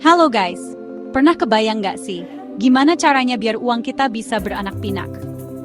Halo guys, pernah kebayang nggak sih, gimana caranya biar uang kita bisa beranak pinak?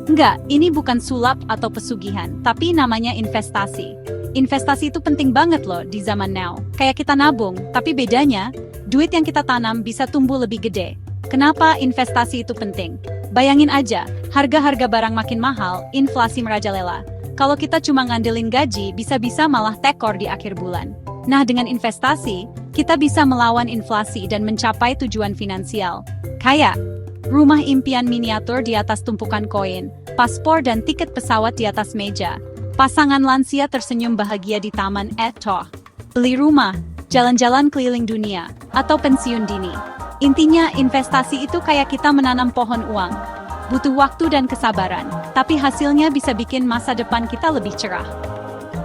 Enggak, ini bukan sulap atau pesugihan, tapi namanya investasi. Investasi itu penting banget loh di zaman now. Kayak kita nabung, tapi bedanya, duit yang kita tanam bisa tumbuh lebih gede. Kenapa investasi itu penting? Bayangin aja, harga-harga barang makin mahal, inflasi merajalela. Kalau kita cuma ngandelin gaji, bisa-bisa malah tekor di akhir bulan. Nah, dengan investasi, kita bisa melawan inflasi dan mencapai tujuan finansial. Kayak rumah impian miniatur di atas tumpukan koin, paspor dan tiket pesawat di atas meja, pasangan lansia tersenyum bahagia di taman beli rumah, jalan-jalan keliling dunia, atau pensiun dini. Intinya, investasi itu kayak kita menanam pohon uang. Butuh waktu dan kesabaran, tapi hasilnya bisa bikin masa depan kita lebih cerah.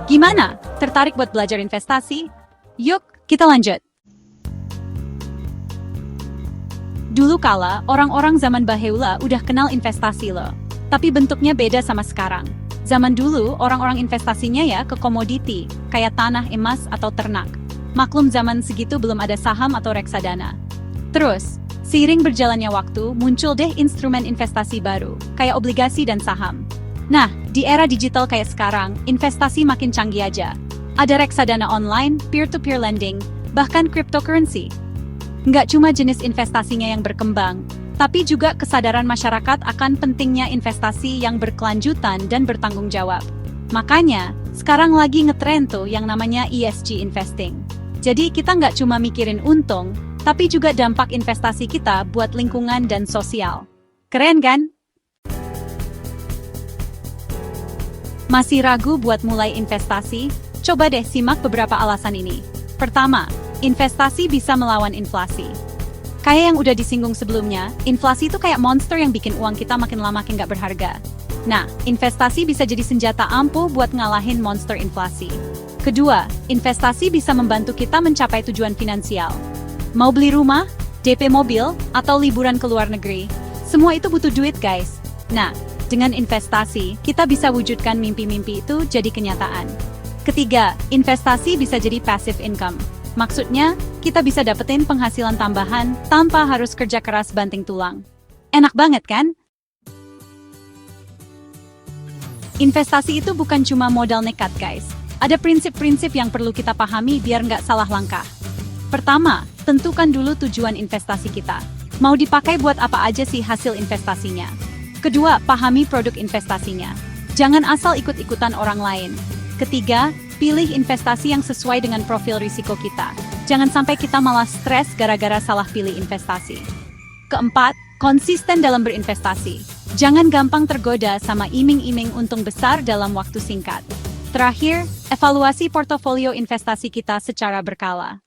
Gimana? Tertarik buat belajar investasi? Yuk, kita lanjut. Dulu kala, orang-orang zaman bahula udah kenal investasi loh. Tapi bentuknya beda sama sekarang. Zaman dulu, orang-orang investasinya ya ke komoditi, kayak tanah, emas, atau ternak. Maklum zaman segitu belum ada saham atau reksadana. Terus, seiring berjalannya waktu, muncul deh instrumen investasi baru, kayak obligasi dan saham. Nah, di era digital kayak sekarang, investasi makin canggih aja. Ada reksadana online, peer-to-peer lending, bahkan cryptocurrency. Nggak cuma jenis investasinya yang berkembang, tapi juga kesadaran masyarakat akan pentingnya investasi yang berkelanjutan dan bertanggung jawab. Makanya, sekarang lagi ngetren tuh yang namanya ESG investing. Jadi kita nggak cuma mikirin untung, tapi juga dampak investasi kita buat lingkungan dan sosial. Keren kan? Masih ragu buat mulai investasi? Coba deh simak beberapa alasan ini. Pertama, investasi bisa melawan inflasi. Kayak yang udah disinggung sebelumnya, inflasi itu kayak monster yang bikin uang kita makin lama makin gak berharga. Nah, investasi bisa jadi senjata ampuh buat ngalahin monster inflasi. Kedua, investasi bisa membantu kita mencapai tujuan finansial. Mau beli rumah, DP mobil, atau liburan ke luar negeri, semua itu butuh duit guys. Nah, dengan investasi, kita bisa wujudkan mimpi-mimpi itu jadi kenyataan. Ketiga, investasi bisa jadi passive income. Maksudnya, kita bisa dapetin penghasilan tambahan tanpa harus kerja keras banting tulang. Enak banget kan? Investasi itu bukan cuma modal nekat guys. Ada prinsip-prinsip yang perlu kita pahami biar nggak salah langkah. Pertama, tentukan dulu tujuan investasi kita. Mau dipakai buat apa aja sih hasil investasinya? Kedua, pahami produk investasinya. Jangan asal ikut-ikutan orang lain. Ketiga, pilih investasi yang sesuai dengan profil risiko kita. Jangan sampai kita malah stres gara-gara salah pilih investasi. Keempat, konsisten dalam berinvestasi. Jangan gampang tergoda sama iming-iming untung besar dalam waktu singkat. Terakhir, evaluasi portofolio investasi kita secara berkala.